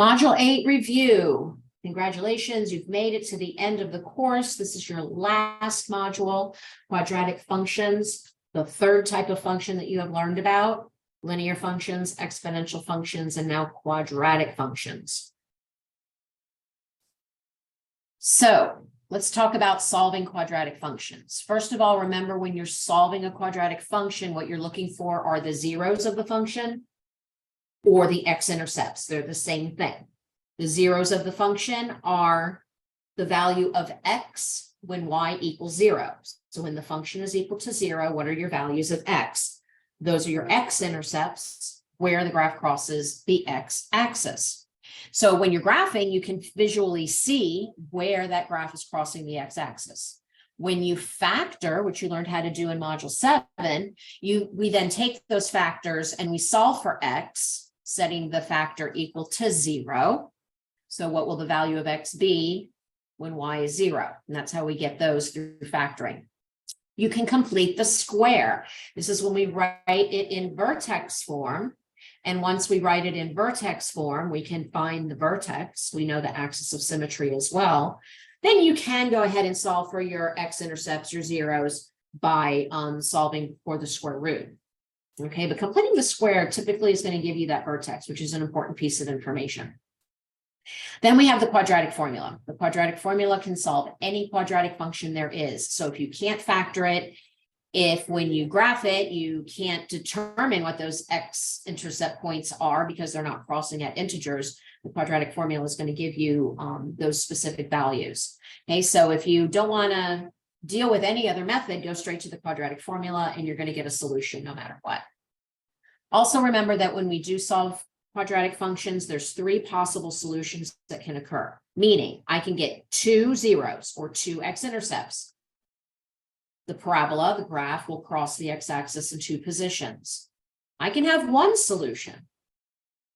Module 8 review. Congratulations, you've made it to the end of the course. This is your last module, quadratic functions, the third type of function that you have learned about, linear functions, exponential functions, and now quadratic functions. So let's talk about solving quadratic functions. First of all, remember when you're solving a quadratic function, what you're looking for are the zeros of the function or the x-intercepts. They're the same thing. The zeros of the function are the value of x when y equals 0. So when the function is equal to 0, what are your values of x? Those are your x-intercepts where the graph crosses the x-axis. So when you're graphing, you can visually see where that graph is crossing the x-axis. When you factor, which you learned how to do in module 7, we then take those factors and we solve for x, setting the factor equal to 0. So what will the value of x be when y is 0? And that's how we get those through factoring. You can complete the square. This is when we write it in vertex form. And once we write it in vertex form, we can find the vertex. We know the axis of symmetry as well. Then you can go ahead and solve for your x-intercepts, your zeros, by solving for the square root. Okay, but completing the square typically is going to give you that vertex, which is an important piece of information. Then we have the quadratic formula. The quadratic formula can solve any quadratic function there is. So if you can't factor it, if when you graph it, you can't determine what those x-intercept points are because they're not crossing at integers, the quadratic formula is going to give you those specific values. Okay, so if you don't want to deal with any other method, go straight to the quadratic formula and you're going to get a solution no matter what. Also remember that when we do solve quadratic functions, there's 3 possible solutions that can occur, meaning I can get 2 zeros or 2 x-intercepts. The parabola, the graph, will cross the x-axis in 2 positions. I can have one solution.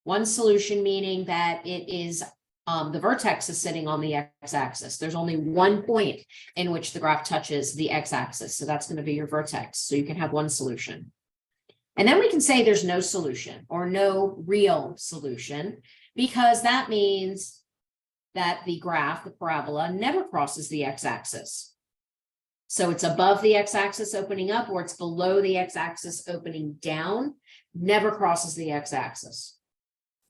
One solution meaning that it is the vertex is sitting on the x-axis. There's only one point in which the graph touches the x-axis. So that's going to be your vertex. So you can have one solution. And then we can say there's no solution or no real solution, because that means that the graph, the parabola, never crosses the x-axis. So it's above the x-axis opening up, or it's below the x-axis opening down, never crosses the x-axis,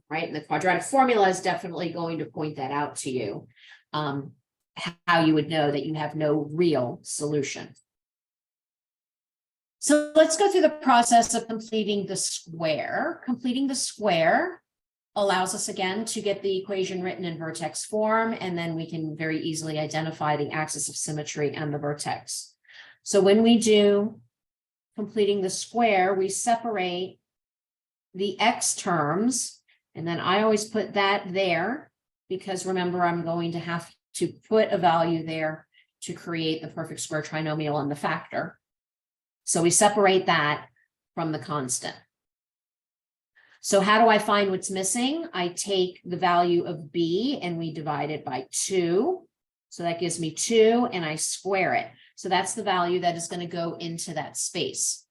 right? And the quadratic formula is definitely going to point that out to you, how you would know that you have no real solution. So let's go through the process of completing the square. Completing the square allows us again to get the equation written in vertex form, and then we can very easily identify the axis of symmetry and the vertex. So when we do completing the square, we separate the x terms, and then I always put that there because remember, I'm going to have to put a value there to create the perfect square trinomial and the factor. So we separate that from the constant. So how do I find what's missing? I take the value of b and we divide it by 2. So that gives me 2 and I square it. So that's the value that is going to go into that space.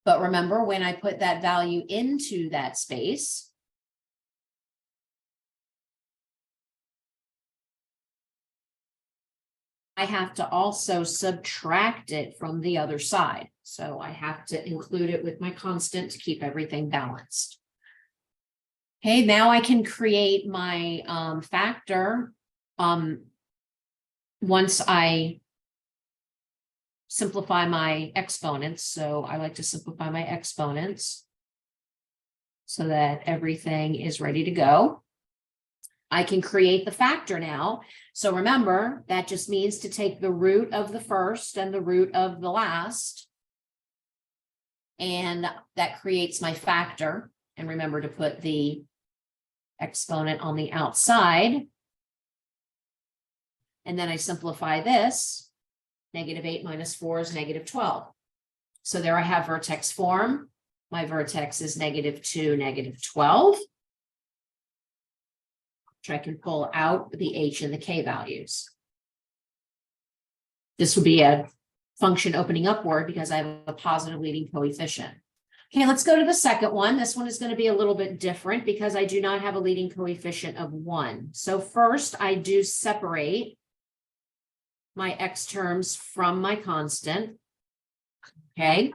But remember, when I put that value into that space, I have to also subtract it from the other side. So I have to include it with my constant to keep everything balanced. Okay, now I can create my factor once I simplify my exponents. So I like to simplify my exponents so that everything is ready to go. I can create the factor now. So remember, that just means to take the root of the first and the root of the last. And that creates my factor. And remember to put the exponent on the outside. And then I simplify this. -8 minus 4 is -12. So there I have vertex form. My vertex is -2, -12. Which I can pull out the h and the k values. This would be a function opening upward because I have a positive leading coefficient. Okay, let's go to the second one. This one is going to be a little bit different because I do not have a leading coefficient of 1. So first I do separate my x terms from my constant. Okay,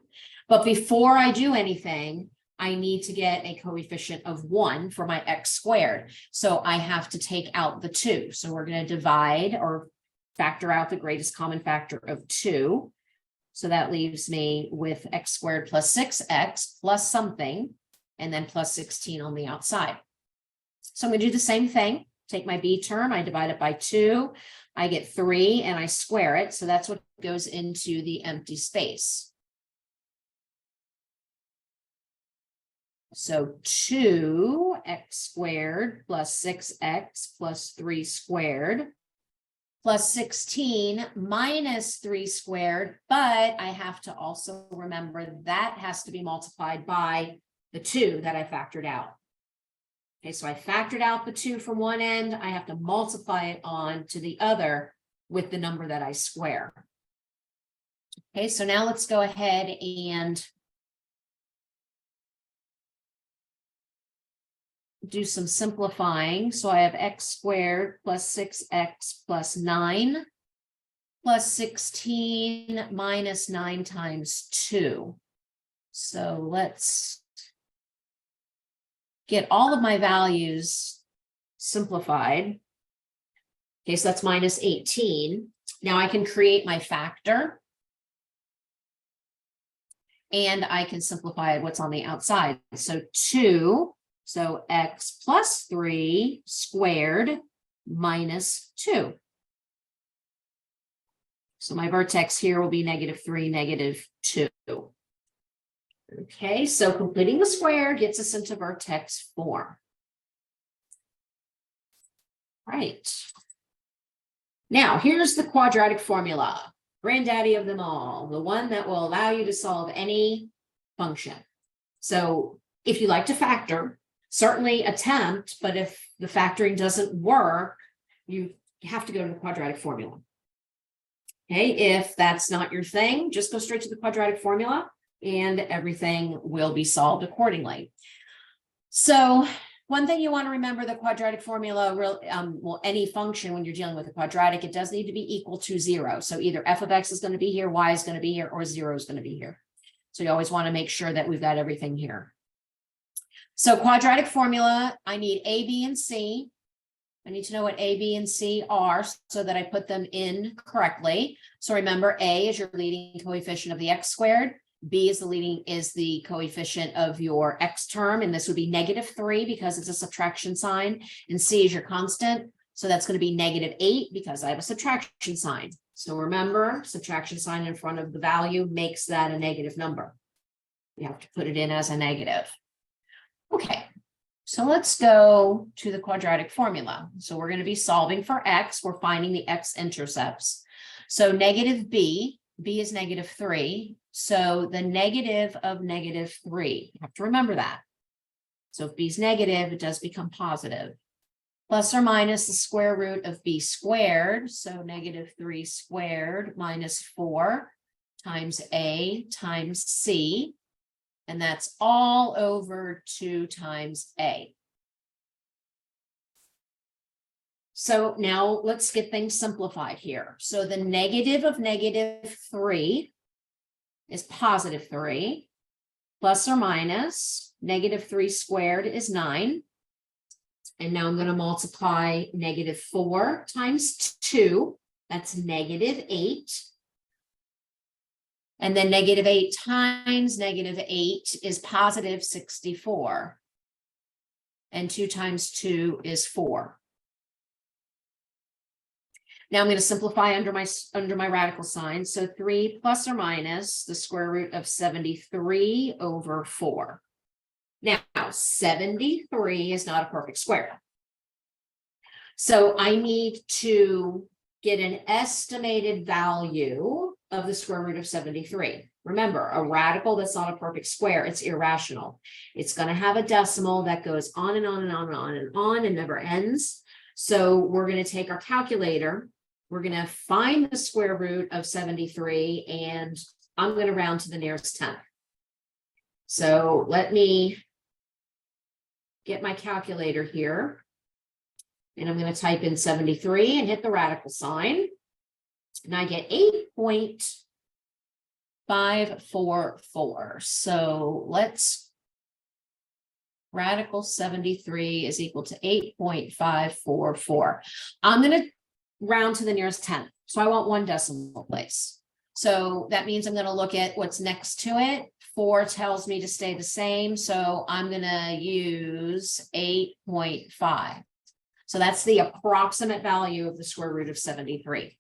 but before I do anything, I need to get a coefficient of 1 for my x squared. So I have to take out the 2. So we're going to divide or factor out the greatest common factor of 2. So that leaves me with x squared plus 6x plus something, and then plus 16 on the outside. So I'm going to do the same thing. Take my b term, I divide it by 2, I get 3, and I square it. So that's what goes into the empty space. So 2x squared plus 6x plus 3 squared plus 16 minus 3 squared, but I have to also remember that has to be multiplied by the 2 that I factored out. Okay, so I factored out the 2 from one end, I have to multiply it on to the other with the number that I square. Okay, so now let's go ahead and do some simplifying. So I have x squared plus 6x plus 9 plus 16 minus 9 times 2. So let's get all of my values simplified. Okay, so that's minus 18. Now I can create my factor. And I can simplify what's on the outside. So 2. So x plus 3 squared minus 2. So my vertex here will be -3, -2. Okay, so completing the square gets us into vertex form. Right. Now, here's the quadratic formula, granddaddy of them all, the one that will allow you to solve any function. So if you like to factor, certainly attempt, but if the factoring doesn't work, you have to go to the quadratic formula. Okay, if that's not your thing, just go straight to the quadratic formula and everything will be solved accordingly. So one thing you want to remember, the quadratic formula, well, any function when you're dealing with a quadratic, it does need to be equal to 0. So either f of x is going to be here, y is going to be here, or 0 is going to be here. So you always want to make sure that we've got everything here. So quadratic formula, I need a, b, and c. I need to know what a, b, and c are so that I put them in correctly. So remember, a is your leading coefficient of the x squared. B is the coefficient of your x term, and this would be -3 because it's a subtraction sign, and c is your constant. So that's going to be -8 because I have a subtraction sign. So remember, subtraction sign in front of the value makes that a negative number. You have to put it in as a negative. Okay, so let's go to the quadratic formula. So we're going to be solving for x. We're finding the x-intercepts. So b is -3. So the negative of -3, you have to remember that. So if b is negative, it does become positive. Plus or minus the square root of b squared. So -3 squared minus 4 times a times c. And that's all over 2 times a. So now let's get things simplified here. So the negative of -3 is +3, plus or minus -3 squared is 9. And now I'm going to multiply -4 times 2, that's -8. And then -8 times -8 is +64. And 2 times 2 is 4. Now I'm going to simplify under my radical sign. So 3 plus or minus the square root of 73 over 4. Now 73 is not a perfect square. So I need to get an estimated value of the square root of 73. Remember, a radical that's not a perfect square, it's irrational. It's going to have a decimal that goes on and on and on and on and on and never ends. So we're going to take our calculator. We're going to find the square root of 73, and I'm going to round to the nearest tenth. So let me get my calculator here. And I'm going to type in 73 and hit the radical sign. And I get 8.544. So let's, radical 73 is equal to 8.544. I'm going to round to the nearest 10th. So I want one decimal place. So that means I'm going to look at what's next to it. 4 tells me to stay the same. So I'm going to use 8.5. So that's the approximate value of the square root of 73.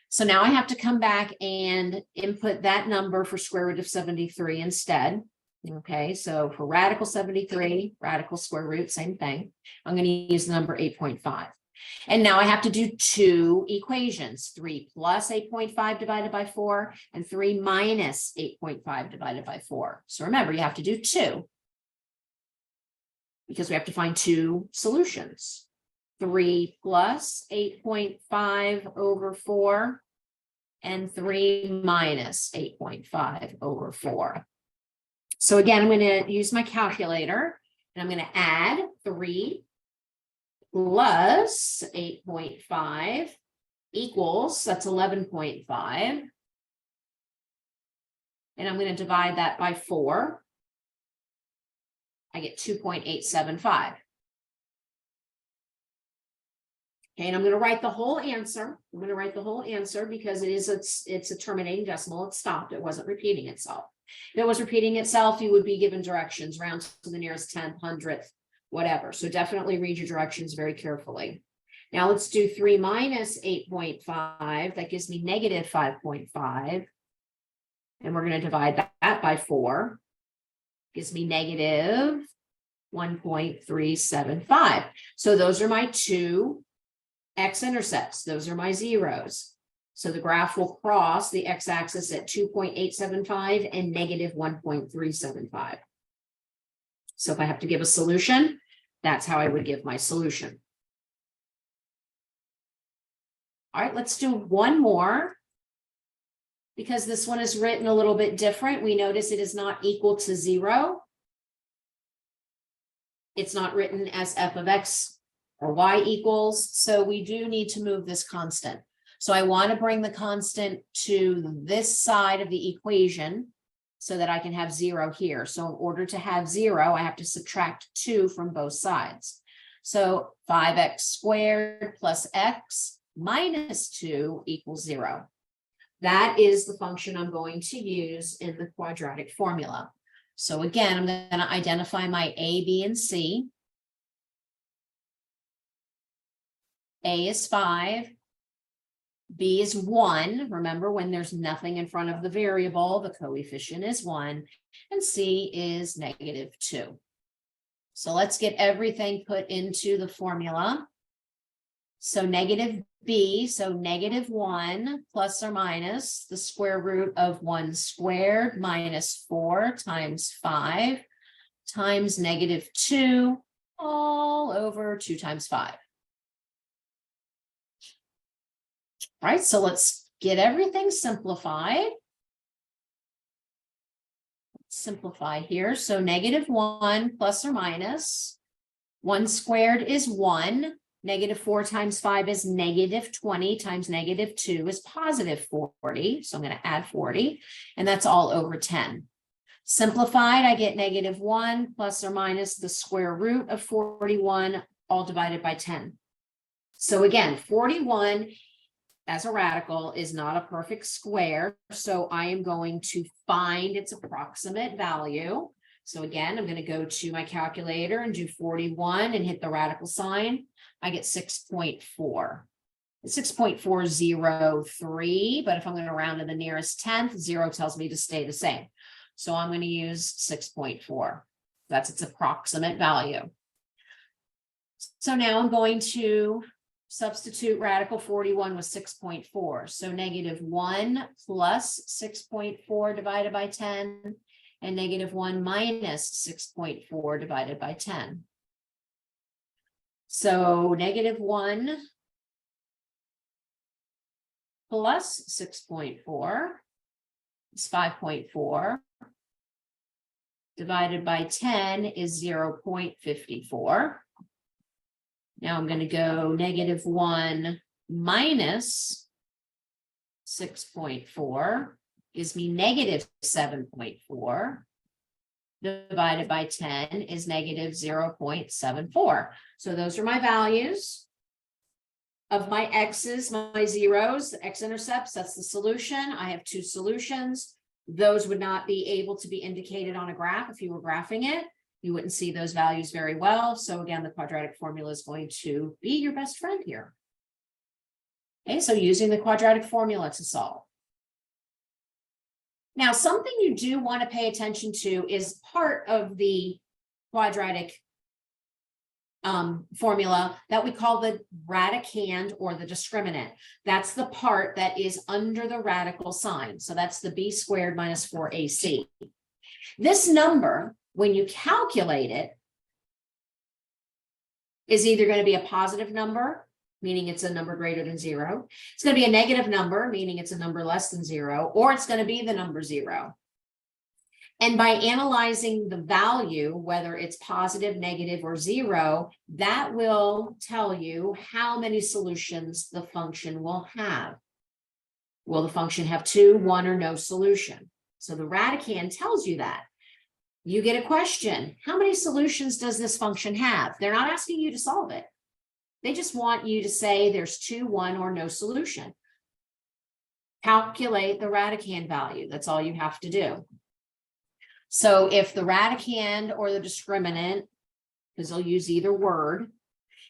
So now I have to come back and input that number for square root of 73 instead. Okay, so for radical 73, radical square root, same thing. I'm going to use the number 8.5. And now I have to do two equations, 3 plus 8.5 divided by 4 and 3 minus 8.5 divided by 4. So remember, you have to do 2 because we have to find two solutions. 3 plus 8.5 over 4 and 3 minus 8.5 over 4. So again, I'm going to use my calculator and I'm going to add 3 plus 8.5 equals, that's 11.5. And I'm going to divide that by 4. I get 2.875. Okay, and I'm going to write the whole answer. I'm going to write the whole answer because it's a terminating decimal. It stopped. It wasn't repeating itself. If it was repeating itself, you would be given directions, round to the nearest 10th, 100th, whatever. So definitely read your directions very carefully. Now let's do 3 minus 8.5. That gives me negative 5.5. And we're going to divide that by 4. Gives me negative 1.375. So those are my two x-intercepts. Those are my zeros. So the graph will cross the x-axis at 2.875 and negative 1.375. So if I have to give a solution, that's how I would give my solution. All right, let's do one more. Because this one is written a little bit different, we notice it is not equal to 0. It's not written as f of x or y equals. So we do need to move this constant. So I want to bring the constant to this side of the equation so that I can have 0 here. So in order to have 0, I have to subtract 2 from both sides. So 5x squared plus x minus 2 equals 0. That is the function I'm going to use in the quadratic formula. So again, I'm going to identify my A, B, and C. A is 5. B is 1. Remember, when there's nothing in front of the variable, the coefficient is 1. And C is negative 2. So let's get everything put into the formula. So negative B, so negative 1 plus or minus the square root of 1 squared minus 4 times 5 times negative 2 all over 2 times 5. All right, so let's get everything simplified. Simplify here. So negative 1 plus or minus 1 squared is 1. Negative 4 times 5 is negative 20 times negative 2 is positive 40. So I'm going to add 40, and that's all over 10. Simplified, I get negative 1 plus or minus the square root of 41, all divided by 10. So again, 41 as a radical is not a perfect square. So I am going to find its approximate value. So again, I'm going to go to my calculator and do 41 and hit the radical sign. I get 6.4. 6.403, but if I'm going to round to the nearest 10th, 0 tells me to stay the same. So I'm going to use 6.4. That's its approximate value. So now I'm going to substitute radical 41 with 6.4. So negative 1 plus 6.4 divided by 10 and negative 1 minus 6.4 divided by 10. So negative 1 plus 6.4 is 5.4. divided by 10 is 0.54. Now I'm going to go -1 minus 6.4 gives me -7.4. Divided by 10 is -0.74. So those are my values of my x's, my zeros, the x-intercepts, that's the solution. I have two solutions. Those would not be able to be indicated on a graph. If you were graphing it, you wouldn't see those values very well. So again, the quadratic formula is going to be your best friend here. Okay, so using the quadratic formula to solve. Now, something you do want to pay attention to is part of the quadratic formula that we call the radicand or the discriminant. That's the part that is under the radical sign. So that's the b squared minus 4ac. This number, when you calculate it, is either going to be a positive number, meaning it's a number greater than 0. It's going to be a negative number, meaning it's a number less than 0, or it's going to be the number 0. And by analyzing the value, whether it's positive, negative, or 0, that will tell you how many solutions the function will have. Will the function have 2, 1, or no solution? So the radicand tells you that. You get a question, how many solutions does this function have? They're not asking you to solve it. They just want you to say there's 2, 1, or no solution. Calculate the radicand value. That's all you have to do. So if the radicand or the discriminant, because they'll use either word,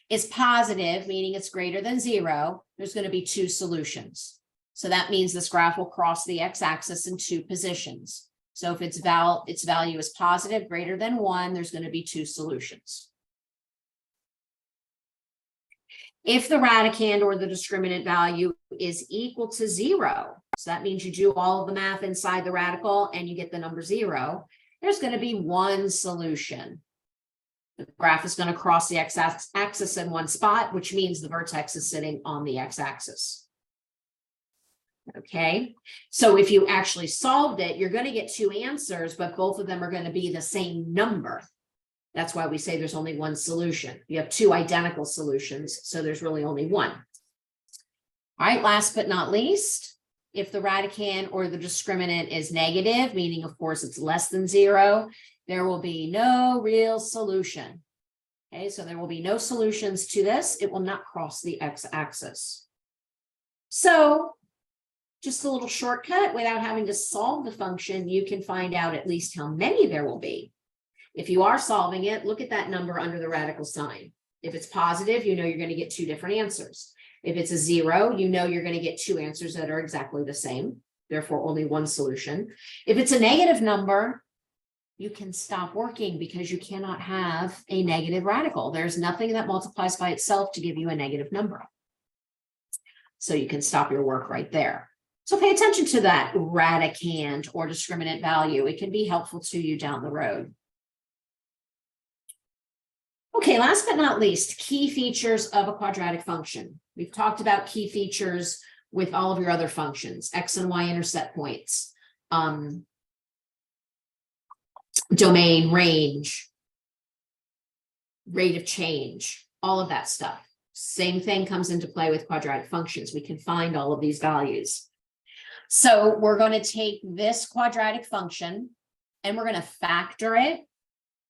is positive, meaning it's greater than 0, there's going to be 2 solutions. So that means this graph will cross the x-axis in 2 positions. So if its value is positive, greater than 1, there's going to be 2 solutions. If the radicand or the discriminant value is equal to 0, so that means you do all of the math inside the radical and you get the number 0, there's going to be 1 solution. The graph is going to cross the x-axis in one spot, which means the vertex is sitting on the x-axis. Okay, so if you actually solved it, you're going to get 2 answers, but both of them are going to be the same number. That's why we say there's only 1 solution. You have 2 identical solutions, so there's really only 1. All right, last but not least, if the radicand or the discriminant is negative, meaning of course it's less than 0, there will be no real solution. Okay, so there will be no solutions to this. It will not cross the x-axis. So just a little shortcut, without having to solve the function, you can find out at least how many there will be. If you are solving it, look at that number under the radical sign. If it's positive, you know you're going to get 2 different answers. If it's a 0, you know you're going to get 2 answers that are exactly the same, therefore only 1 solution. If it's a negative number, you can stop working because you cannot have a negative radical. There's nothing that multiplies by itself to give you a negative number. So you can stop your work right there. So pay attention to that radicand or discriminant value. It can be helpful to you down the road. Okay, last but not least, key features of a quadratic function. We've talked about key features with all of your other functions, x and y intercept points, domain, range, rate of change, all of that stuff. Same thing comes into play with quadratic functions. We can find all of these values. So we're going to take this quadratic function and we're going to factor it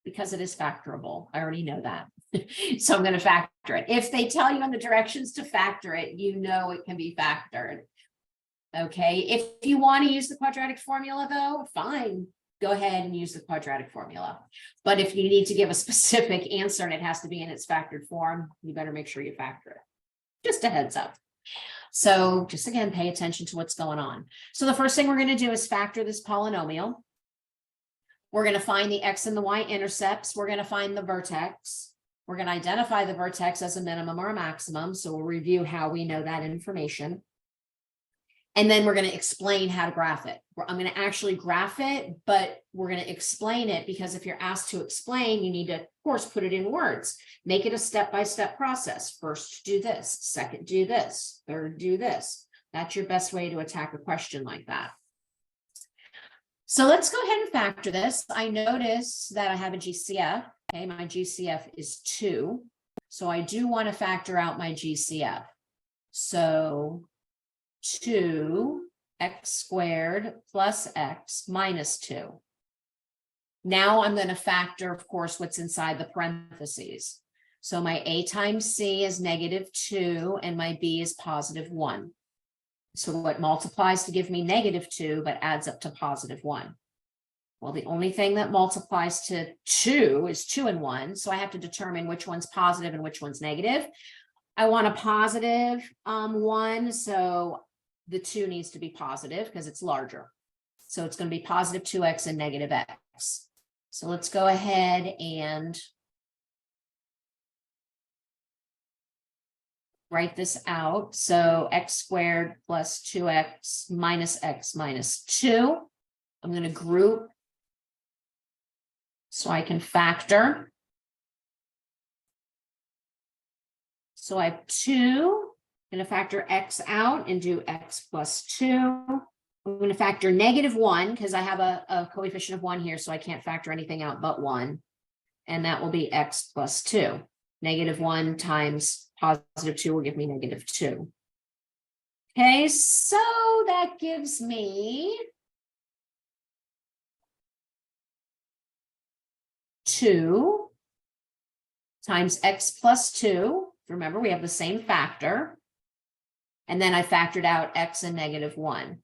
because it is factorable. I already know that. So I'm going to factor it. If they tell you in the directions to factor it, you know it can be factored. Okay. If you want to use the quadratic formula though, fine. Go ahead and use the quadratic formula. But if you need to give a specific answer and it has to be in its factored form, you better make sure you factor it. Just a heads up. So just again, pay attention to what's going on. So the first thing we're going to do is factor this polynomial. We're going to find the x and the y intercepts. We're going to find the vertex. We're going to identify the vertex as a minimum or a maximum. So we'll review how we know that information. And then we're going to explain how to graph it. I'm going to actually graph it, but we're going to explain it because if you're asked to explain, you need to, of course, put it in words. Make it a step-by-step process. First, do this. Second, do this. Third, do this. That's your best way to attack a question like that. So let's go ahead and factor this. I notice that I have a GCF. Okay, my GCF is 2. So I do want to factor out my GCF. So 2x squared plus x minus 2. Now I'm going to factor, of course, what's inside the parentheses. So my a times c is -2 and my b is +1. So what multiplies to give me -2 but adds up to +1? Well, the only thing that multiplies to 2 is 2 and 1. So I have to determine which one's positive and which one's negative. I want a positive 1. So the 2 needs to be positive because it's larger. So it's going to be positive 2x and negative x. So let's go ahead and write this out. So x squared plus 2x minus x minus 2. I'm going to group so I can factor. So I have 2. I'm going to factor x out and do x plus 2. I'm going to factor -1 because I have a coefficient of 1 here, so I can't factor anything out but 1. And that will be x plus 2. -1 times +2 will give me -2. Okay, so that gives me 2 times x plus 2. Remember, we have the same factor. And then I factored out x and -1.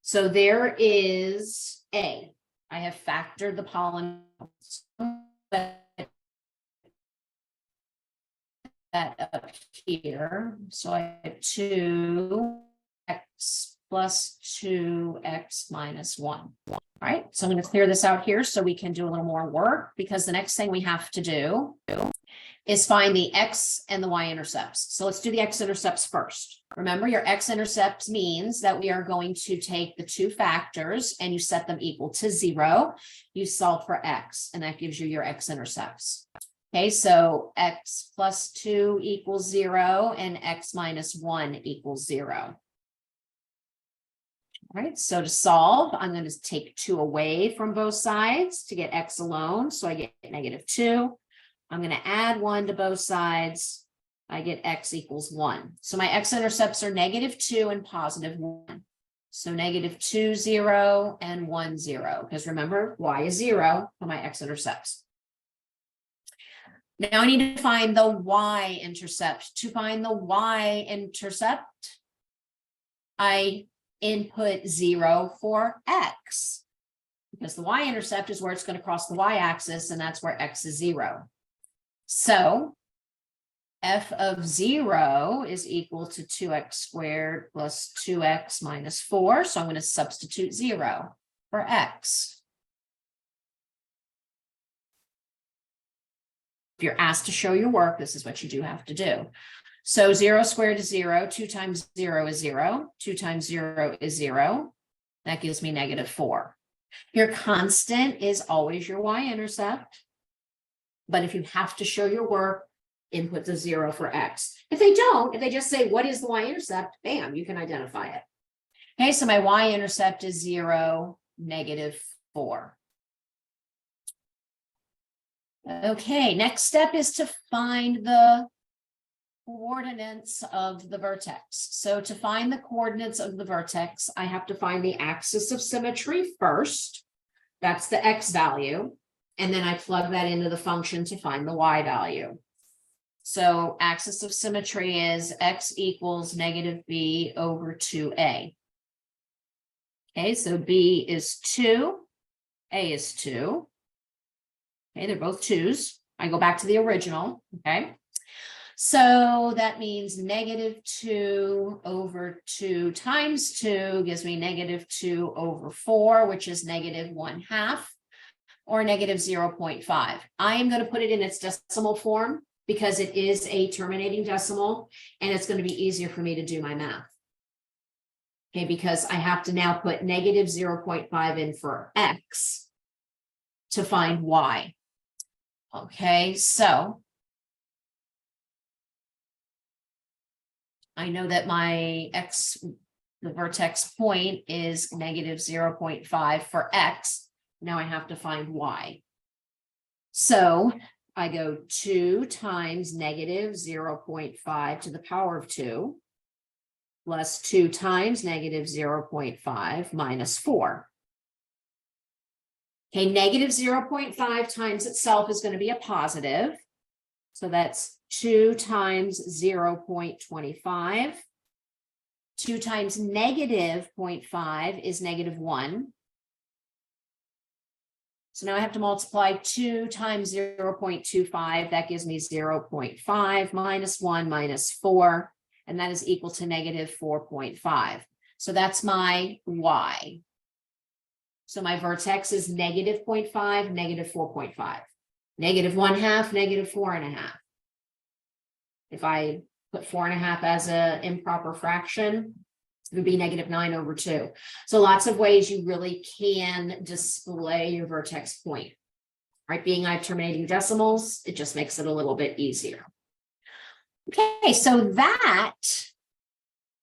So there is A. I have factored the polynomials. That up here. So I have 2x plus 2x minus 1. All right, so I'm going to clear this out here so we can do a little more work, because the next thing we have to do is find the x and the y-intercepts. So let's do the x-intercepts first. Remember, your x-intercepts means that we are going to take the two factors and you set them equal to 0. You solve for x, and that gives you your x-intercepts. Okay, so x plus 2 equals 0 and x minus 1 equals 0. All right, so to solve, I'm going to take 2 away from both sides to get x alone. So I get -2. I'm going to add 1 to both sides. I get x equals 1. So my x-intercepts are -2 and +1. So -2, 0, and 1, 0. Because remember, y is 0 for my x-intercepts. Now I need to find the y-intercept. To find the y-intercept, I input 0 for x. Because the y-intercept is where it's going to cross the y-axis, and that's where x is 0. So f of 0 is equal to 2x squared plus 2x minus 4. So I'm going to substitute 0 for x. If you're asked to show your work, this is what you do have to do. So 0 squared is 0. 2 times 0 is 0. 2 times 0 is 0. That gives me -4. Your constant is always your y-intercept. But if you have to show your work, input the 0 for x. If they don't, if they just say, what is the y-intercept? Bam, you can identify it. Okay, so my y-intercept is 0, -4. Okay, next step is to find the coordinates of the vertex. So to find the coordinates of the vertex, I have to find the axis of symmetry first. That's the x value. And then I plug that into the function to find the y value. So axis of symmetry is x equals -b over 2a. Okay, so b is 2, a is 2. Okay, they're both 2's. I go back to the original, okay? So that means -2 over 2 times 2 gives me -2 over 4, which is -1/2, or -0.5. I am going to put it in its decimal form because it is a terminating decimal, and it's going to be easier for me to do my math. Okay, because I have to now put -0.5 in for x to find y. Okay, so I know that my x The vertex point is negative 0.5 for X. Now I have to find Y. So I go 2 times negative 0.5 to the power of 2 plus 2 times negative 0.5 minus 4. Okay, negative 0.5 times itself is going to be a positive. So that's 2 times 0.25. 2 times negative 0.5 is negative 1. So now I have to multiply 2 times 0.25. That gives me 0.5 minus 1 minus 4. And that is equal to negative 4.5. So that's my Y. So my vertex is negative 0.5, negative 4.5. Negative 1/2, negative 4.5. If I put 4.5 as an improper fraction, it would be negative 9/2. So lots of ways you really can display your vertex point. Right? Being I have terminating decimals, it just makes it a little bit easier. Okay, so that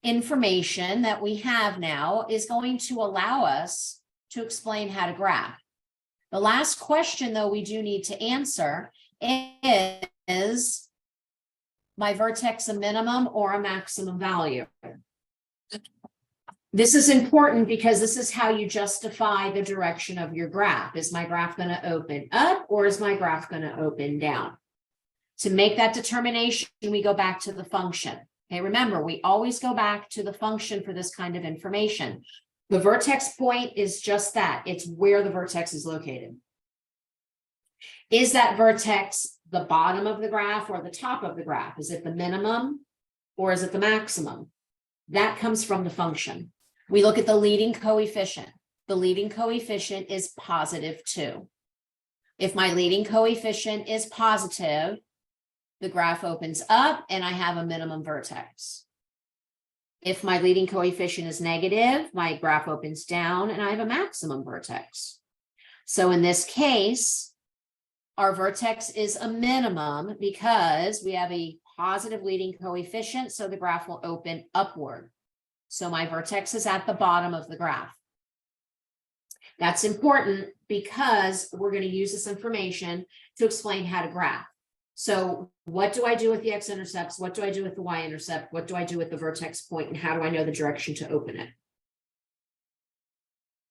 information that we have now is going to allow us to explain how to graph. The last question, though, we do need to answer is my vertex a minimum or a maximum value? This is important because this is how you justify the direction of your graph. Is my graph going to open up or is my graph going to open down? To make that determination, we go back to the function. Okay, remember, we always go back to the function for this kind of information. The vertex point is just that. It's where the vertex is located. Is that vertex the bottom of the graph or the top of the graph? Is it the minimum or is it the maximum? That comes from the function. We look at the leading coefficient. The leading coefficient is positive 2. If my leading coefficient is positive, the graph opens up and I have a minimum vertex. If my leading coefficient is negative, my graph opens down and I have a maximum vertex. So in this case, our vertex is a minimum because we have a positive leading coefficient, so the graph will open upward. So my vertex is at the bottom of the graph. That's important because we're going to use this information to explain how to graph. So what do I do with the x-intercepts? What do I do with the y-intercept? What do I do with the vertex point? And how do I know the direction to open it?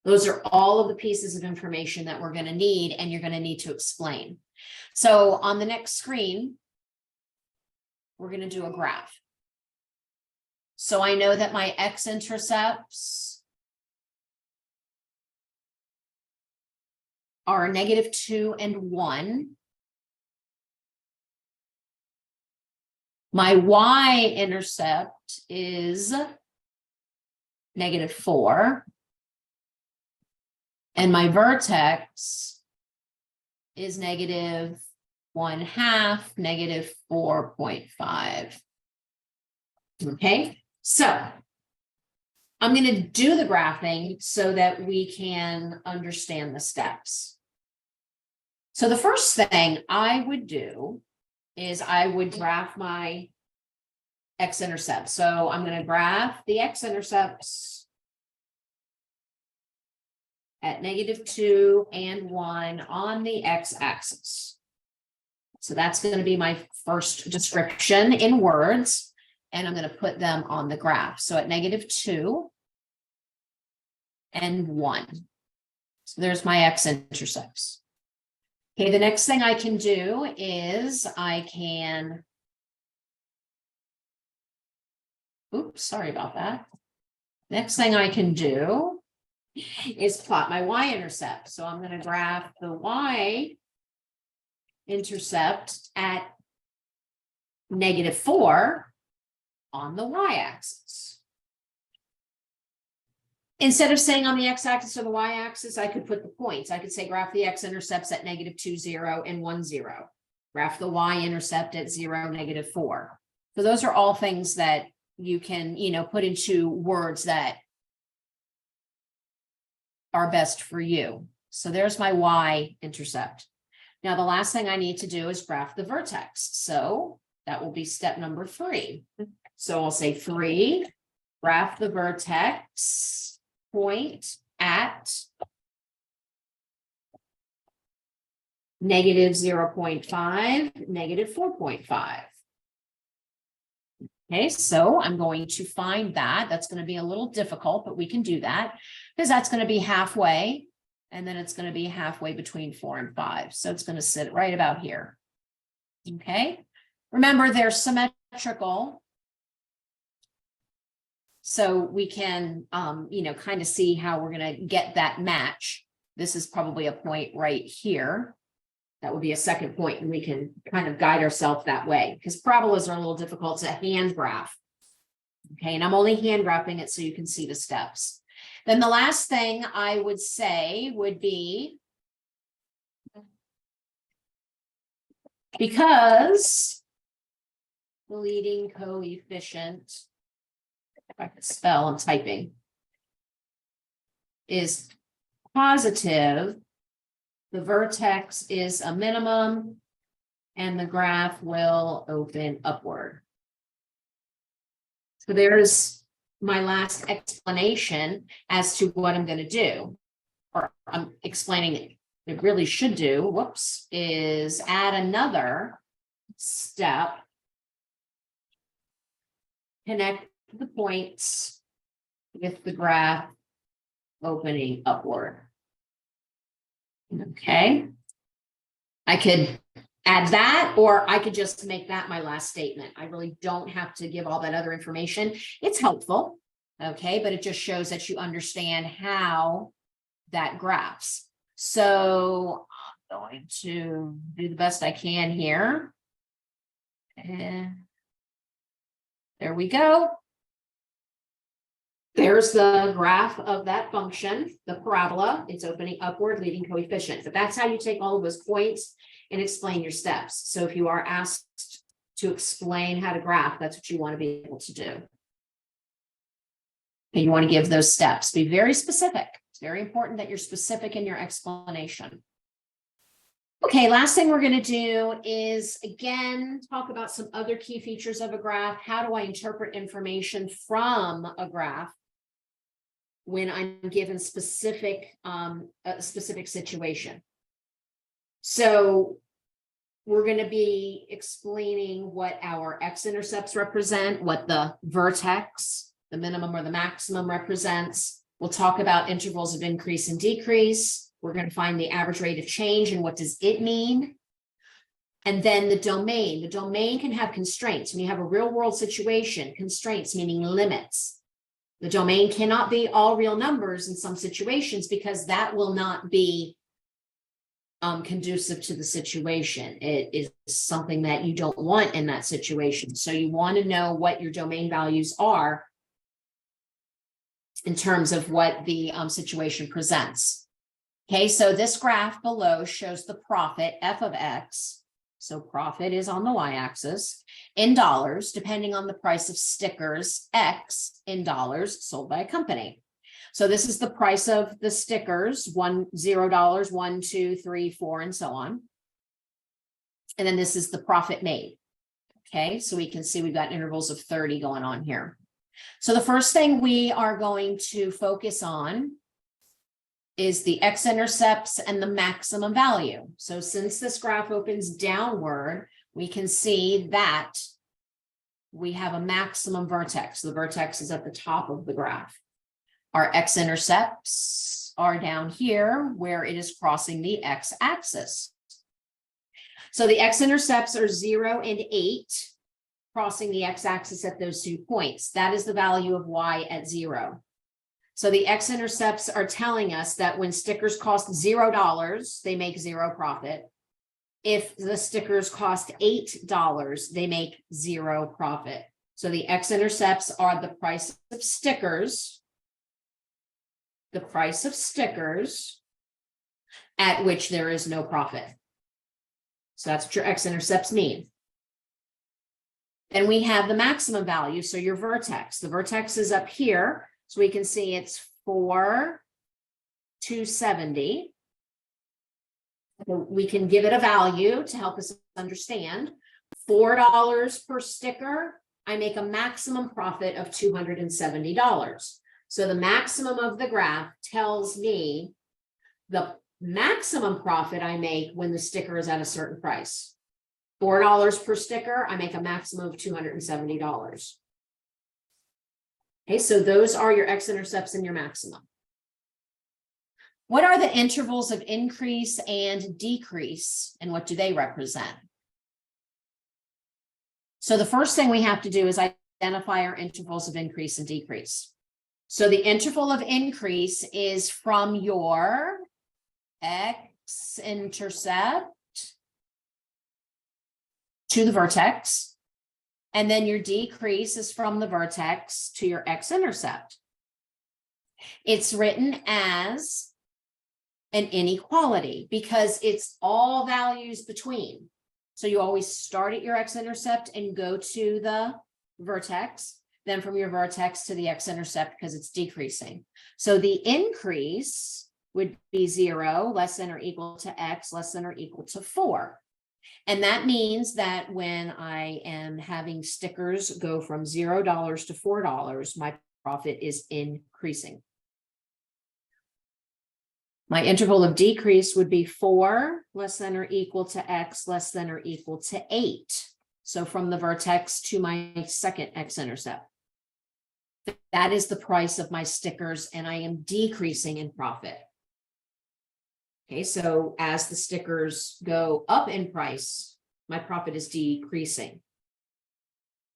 Those are all of the pieces of information that we're going to need and you're going to need to explain. So on the next screen, we're going to do a graph. So I know that my x-intercepts are negative 2 and 1. My y-intercept is negative 4. And my vertex is negative 1/2, negative 4.5. Okay, so I'm going to do the graphing so that we can understand the steps. So the first thing I would do is I would graph my x-intercepts. So I'm going to graph the x-intercepts at negative 2 and 1 on the x-axis. So that's going to be my first description in words, and I'm going to put them on the graph. So at negative 2 and 1. So there's my x-intercepts. Okay, the next thing I can do is I can, oops, sorry about that. Next thing I can do is plot my y-intercept. So I'm going to graph the y-intercept at negative 4 on the y-axis. Instead of saying on the x-axis or the y-axis, I could put the points. I could say graph the x-intercepts at negative 2, 0, and 1, 0. Graph the y-intercept at 0, negative 4. So those are all things that you can, put into words that are best for you. So there's my y-intercept. Now, the last thing I need to do is graph the vertex. So that will be step number 3. So I'll say 3 graph the vertex point at negative 0.5, negative 4.5. Okay, so I'm going to find that. That's going to be a little difficult, but we can do that because that's going to be halfway, and then it's going to be halfway between 4 and 5. So it's going to sit right about here. Okay, remember they're symmetrical. So we can, kind of see how we're going to get that match. This is probably a point right here. That would be a second point, and we can kind of guide ourselves that way because parabolas are a little difficult to hand graph. Okay, and I'm only hand graphing it so you can see the steps. Then the last thing I would say would be, because the leading coefficient, if I can spell, I'm typing, is positive, the vertex is a minimum, and the graph will open upward. So there's my last explanation as to what I'm going to do, or I'm explaining it really should do, whoops, is add another step, connect the points with the graph opening upward. Okay, I could add that, or I could just make that my last statement. I really don't have to give all that other information. It's helpful, okay, but it just shows that you understand how that graphs. So I'm going to do the best I can here. And there we go. There's the graph of that function, the parabola. It's opening upward, leading coefficient. But that's how you take all of those points and explain your steps. So if you are asked to explain how to graph, that's what you want to be able to do. And you want to give those steps. Be very specific. It's very important that you're specific in your explanation. Okay, last thing we're going to do is, again, talk about some other key features of a graph. How do I interpret information from a graph when I'm given a specific situation? So we're going to be explaining what our x-intercepts represent, what the vertex, the minimum or the maximum, represents. We'll talk about intervals of increase and decrease. We're going to find the average rate of change and what does it mean. And then the domain. The domain can have constraints. When you have a real world situation, constraints meaning limits. The domain cannot be all real numbers in some situations because that will not be conducive to the situation. It is something that you don't want in that situation. So you want to know what your domain values are in terms of what the situation presents. Okay, so this graph below shows the profit, f of x. So profit is on the y-axis in dollars, depending on the price of stickers, x in dollars sold by a company. So this is the price of the stickers, $0, $1, $2, $3, $4, and so on. And then this is the profit made. Okay, so we can see we've got intervals of 30 going on here. So the first thing we are going to focus on is the x-intercepts and the maximum value. So since this graph opens downward, we can see that we have a maximum vertex. The vertex is at the top of the graph. Our x-intercepts are down here where it is crossing the x-axis. So the x-intercepts are 0 and 8, crossing the x-axis at those 2 points. That is the value of y at 0. So the x-intercepts are telling us that when stickers cost $0, they make 0 profit. If the stickers cost $8, they make 0 profit. So the x-intercepts are the price of stickers, at which there is no profit. So that's what your x-intercepts mean. Then we have the maximum value, so your vertex. The vertex is up here. So we can see it's 4,270. We can give it a value to help us understand. $4 per sticker I make a maximum profit of $270. So the maximum of the graph tells me the maximum profit I make when the sticker is at a certain price. $4 per sticker, I make a maximum of $270. Okay, so those are your x-intercepts and your maximum. What are the intervals of increase and decrease, and what do they represent? So the first thing we have to do is identify our intervals of increase and decrease. So the interval of increase is from your x-intercept to the vertex, and then your decrease is from the vertex to your x-intercept. It's written as an inequality because it's all values between. So you always start at your x-intercept and go to the vertex, then from your vertex to the x-intercept because it's decreasing. So the increase would be 0 less than or equal to x less than or equal to 4. And that means that when I am having stickers go from $0 to $4, my profit is increasing. My interval of decrease would be 4 less than or equal to x less than or equal to 8. So from the vertex to my second x-intercept. That is the price of my stickers, and I am decreasing in profit. Okay, so as the stickers go up in price, my profit is decreasing.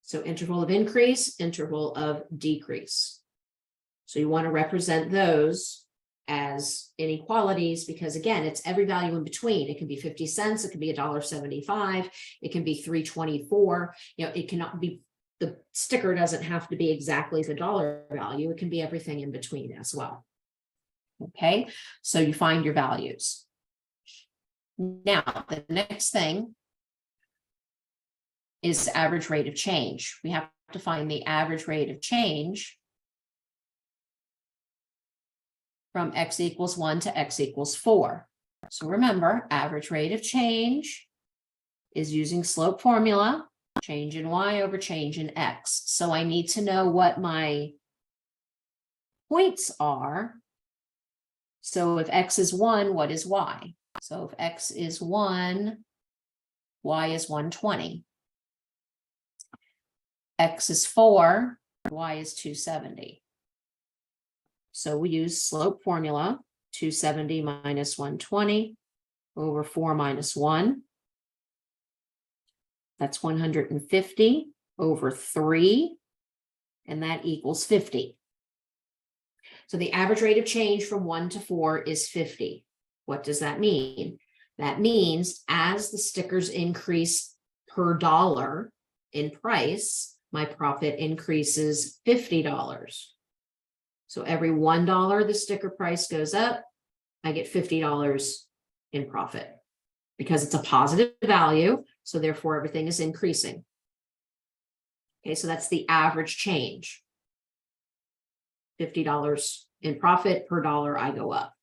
So interval of increase, interval of decrease. So you want to represent those as inequalities because, again, it's every value in between. It can be 50 cents, it can be $1.75, it can be $3.24. You know, it cannot be, the sticker doesn't have to be exactly the dollar value. It can be everything in between as well. Okay, so you find your values. Now, the next thing is average rate of change. We have to find the average rate of change from x equals 1 to x equals 4. So remember, average rate of change is using slope formula, change in y over change in x. So I need to know what my points are. So if x is 1, what is y? So if x is 1, y is 120. X is 4, y is 270. So we use slope formula, 270 minus 120 over 4 minus 1. That's 150 over 3, and that equals 50. So the average rate of change from 1 to 4 is 50. What does that mean? That means as the stickers increase per dollar in price, my profit increases $50. So every $1 the sticker price goes up, I get $50 in profit because it's a positive value. So therefore everything is increasing. Okay, so that's the average change. $50 in profit per dollar I go up.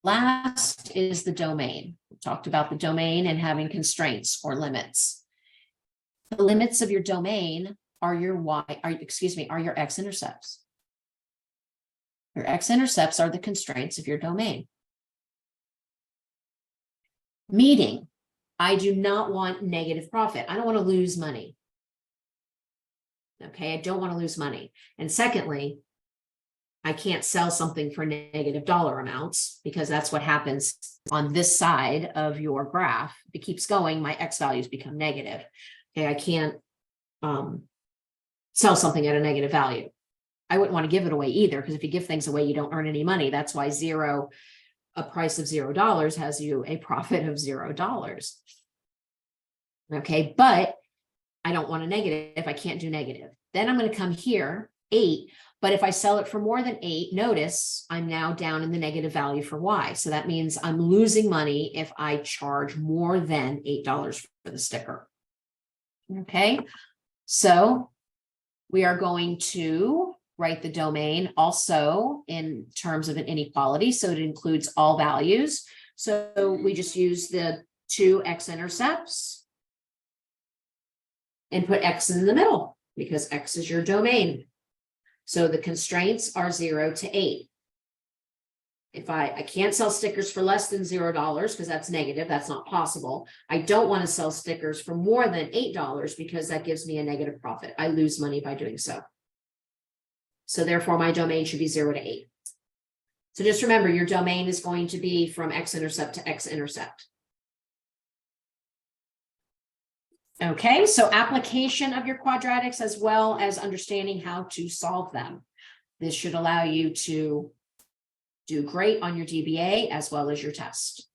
Last is the domain. We talked about the domain and having constraints or limits. The limits of your domain are your are your x-intercepts. Your x-intercepts are the constraints of your domain. Meaning, I do not want negative profit. I don't want to lose money. Okay, I don't want to lose money. And secondly, I can't sell something for negative dollar amounts because that's what happens on this side of your graph. If it keeps going, my X values become negative. Okay, I can't sell something at a negative value. I wouldn't want to give it away either, because if you give things away, you don't earn any money. That's why a price of $0 has you a profit of $0. Okay, but I don't want a negative. I can't do negative. Then I'm going to come here, 8. But if I sell it for more than 8, notice I'm now down in the negative value for Y. So that means I'm losing money if I charge more than $8 for the sticker. Okay, so we are going to write the domain also in terms of an inequality. So it includes all values. So we just use the two x-intercepts and put X in the middle because X is your domain. So the constraints are 0 to 8. If I can't sell stickers for less than $0 because that's negative, that's not possible. I don't want to sell stickers for more than $8 because that gives me a negative profit. I lose money by doing so. So therefore my domain should be 0 to 8. So just remember your domain is going to be from X-intercept to X-intercept. Okay, so application of your quadratics as well as understanding how to solve them. This should allow you to do great on your DBA as well as your test.